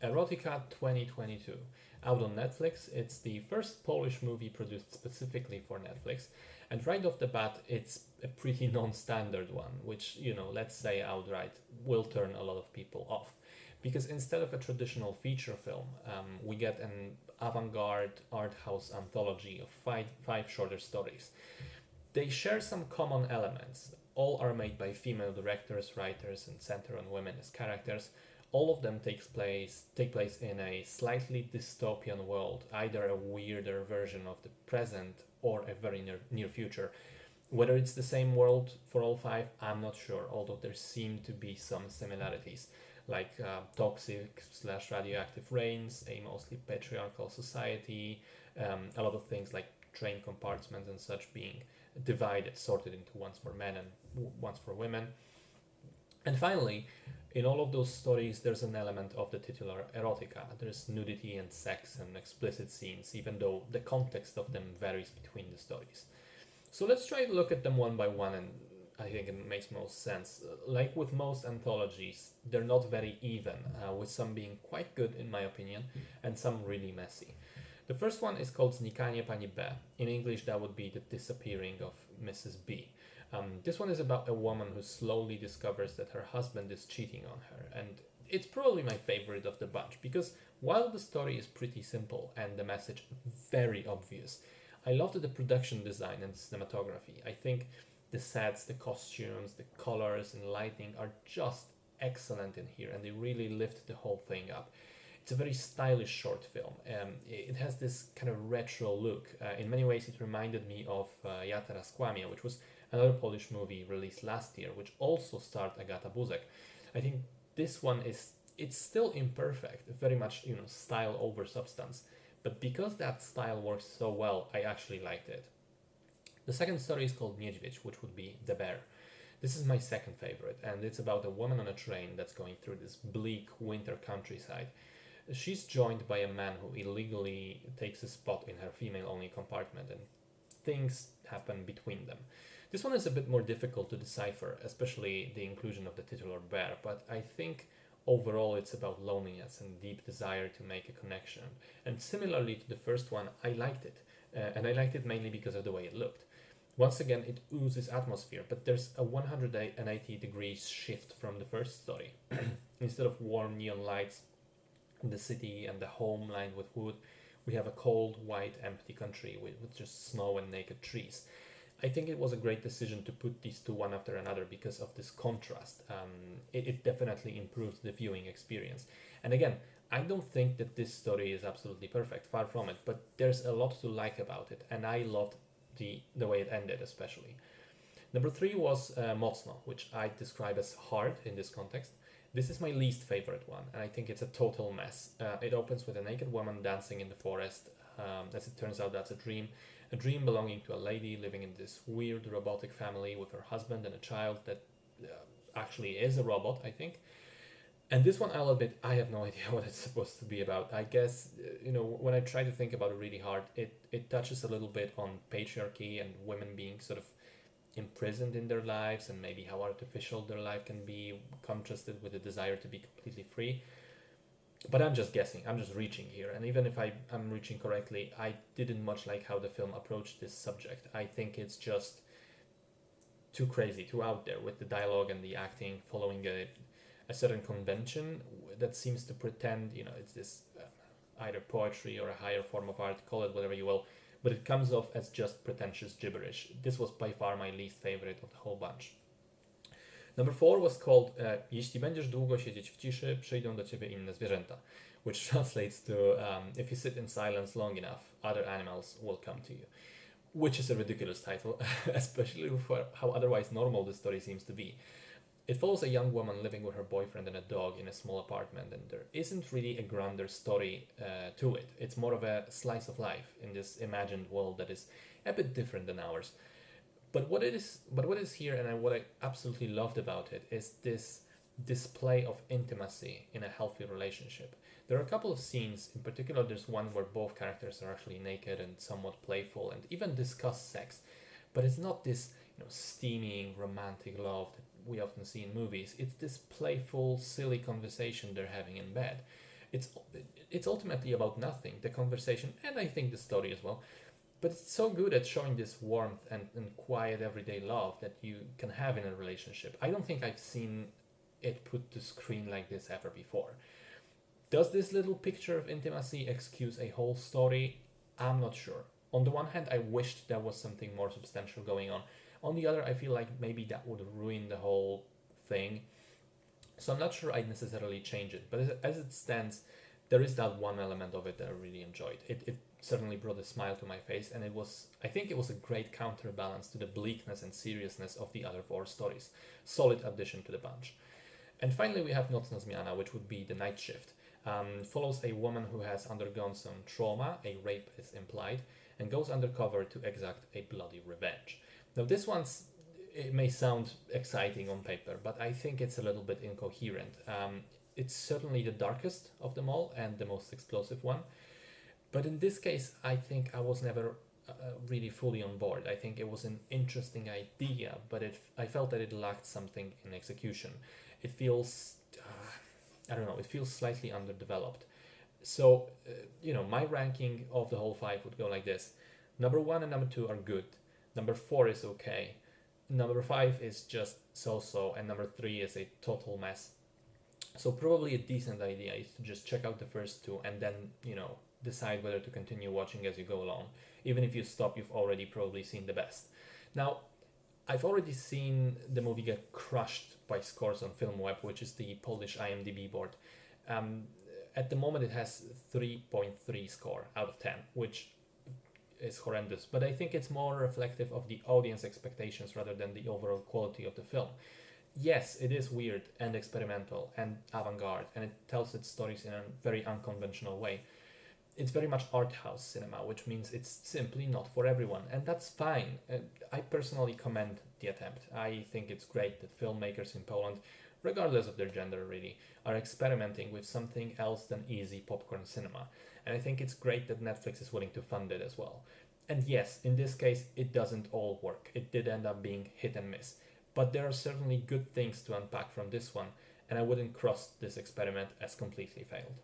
Erotica 2022, out on Netflix. It's the first Polish movie produced specifically for Netflix, and right off the bat, it's a pretty non-standard one, which, let's say outright, will turn a lot of people off. Because instead of a traditional feature film, we get an avant-garde art house anthology of five shorter stories. They share some common elements. All are made by female directors, writers, and center on women as characters. All of them take place in a slightly dystopian world, either a weirder version of the present or a very near future. Whether it's the same world for all five, I'm not sure, although there seem to be some similarities, like toxic slash radioactive rains, a mostly patriarchal society, a lot of things like train compartments and such being divided, sorted into ones for men and ones for women. And finally, in all of those stories, there's an element of the titular erotica. There's nudity and sex and explicit scenes, even though the context of them varies between the stories. So let's try to look at them one by one, and I think it makes most sense. Like with most anthologies, they're not very even, with some being quite good in my opinion, and some really messy. The first one is called Znikanie Pani B. In English, that would be the disappearing of Mrs. B. This one is about a woman who slowly discovers that her husband is cheating on her, and it's probably my favorite of the bunch because while the story is pretty simple and the message very obvious, I loved the production design and cinematography. I think the sets, the costumes, the colors, and lighting are just excellent in here, and they really lift the whole thing up. It's a very stylish short film. It has this kind of retro look. In many ways, it reminded me of Ja teraz kłamię, which was another Polish movie released last year, which also starred Agata Buzek. I think this one it's still imperfect, very much style over substance, but because that style works so well, I actually liked it. The second story is called Niedźwiedź, which would be The Bear. This is my second favorite, and it's about a woman on a train that's going through this bleak winter countryside. She's joined by a man who illegally takes a spot in her female only compartment, and things happen between them. This one is a bit more difficult to decipher, especially the inclusion of the titular bear, but I think overall it's about loneliness and deep desire to make a connection. And similarly to the first one, I liked it. And I liked it mainly because of the way it looked. Once again, it oozes atmosphere, but there's a 180 degrees shift from the first story. Instead of warm neon lights, the city and the home lined with wood, we have a cold, white, empty country with just snow and naked trees. I think it was a great decision to put these two one after another because of this contrast. It definitely improved the viewing experience. And again, I don't think that this story is absolutely perfect, far from it, but there's a lot to like about it, and I loved the way it ended, especially. Number three was Mocno, which I describe as hard in this context. This is my least favorite one, and I think it's a total mess. It opens with a naked woman dancing in the forest. As it turns out, that's a dream belonging to a lady living in this weird robotic family with her husband and a child that actually is a robot, I think. And this one, I'll admit, I have no idea what it's supposed to be about. I guess, when I try to think about it really hard, it touches a little bit on patriarchy and women being sort of imprisoned in their lives and maybe how artificial their life can be contrasted with the desire to be completely free. But I'm just guessing, I'm just reaching here. And even if I'm reaching correctly, I didn't much like how the film approached this subject. I think it's just too crazy, too out there with the dialogue and the acting following a certain convention that seems to pretend, it's this either poetry or a higher form of art, call it whatever you will, but it comes off as just pretentious gibberish. This was by far my least favorite of the whole bunch. Number four was called Jeśli będziesz długo siedzieć w ciszy, przyjdą do ciebie inne zwierzęta, which translates to if you sit in silence long enough, other animals will come to you. Which is a ridiculous title, especially for how otherwise normal the story seems to be. It follows a young woman living with her boyfriend and a dog in a small apartment, and there isn't really a grander story to it. It's more of a slice of life in this imagined world that is a bit different than ours. But what is here, and what I absolutely loved about it, is this display of intimacy in a healthy relationship. There are a couple of scenes, in particular, there's one where both characters are actually naked and somewhat playful, and even discuss sex. But it's not this, steaming romantic love that we often see in movies. It's this playful, silly conversation they're having in bed. It's it's ultimately about nothing, the conversation, and I think the story as well. But it's so good at showing this warmth and quiet everyday love that you can have in a relationship. I don't think I've seen it put to screen like this ever before. Does this little picture of intimacy excuse a whole story? I'm not sure. On the one hand, I wished there was something more substantial going on. On the other, I feel like maybe that would ruin the whole thing. So I'm not sure I'd necessarily change it. But as it stands, there is that one element of it that I really enjoyed. It certainly brought a smile to my face, and I think it was a great counterbalance to the bleakness and seriousness of the other four stories. Solid addition to the bunch. And finally, we have Nocna Zmiana, which would be the night shift. Follows a woman who has undergone some trauma, a rape is implied, and goes undercover to exact a bloody revenge. Now, it may sound exciting on paper, but I think it's a little bit incoherent. It's certainly the darkest of them all and the most explosive one. But in this case, I think I was never really fully on board. I think it was an interesting idea, but I felt that it lacked something in execution. It feels, I don't know, it feels slightly underdeveloped. So, my ranking of the whole five would go like this. Number one and number two are good. Number four is okay. Number five is just so-so, and number three is a total mess. So probably a decent idea is to just check out the first two and then, decide whether to continue watching as you go along. Even if you stop, you've already probably seen the best. Now, I've already seen the movie get crushed by scores on FilmWeb, which is the Polish IMDb board. At the moment, it has 3.3 score out of 10, which is horrendous. But I think it's more reflective of the audience expectations rather than the overall quality of the film. Yes, it is weird and experimental and avant-garde, and it tells its stories in a very unconventional way. It's very much art house cinema, which means it's simply not for everyone, and that's fine. I personally commend the attempt. I think it's great that filmmakers in Poland, regardless of their gender really, are experimenting with something else than easy popcorn cinema. And I think it's great that Netflix is willing to fund it as well. And yes, in this case, it doesn't all work. It did end up being hit and miss. But there are certainly good things to unpack from this one, and I wouldn't cross this experiment as completely failed.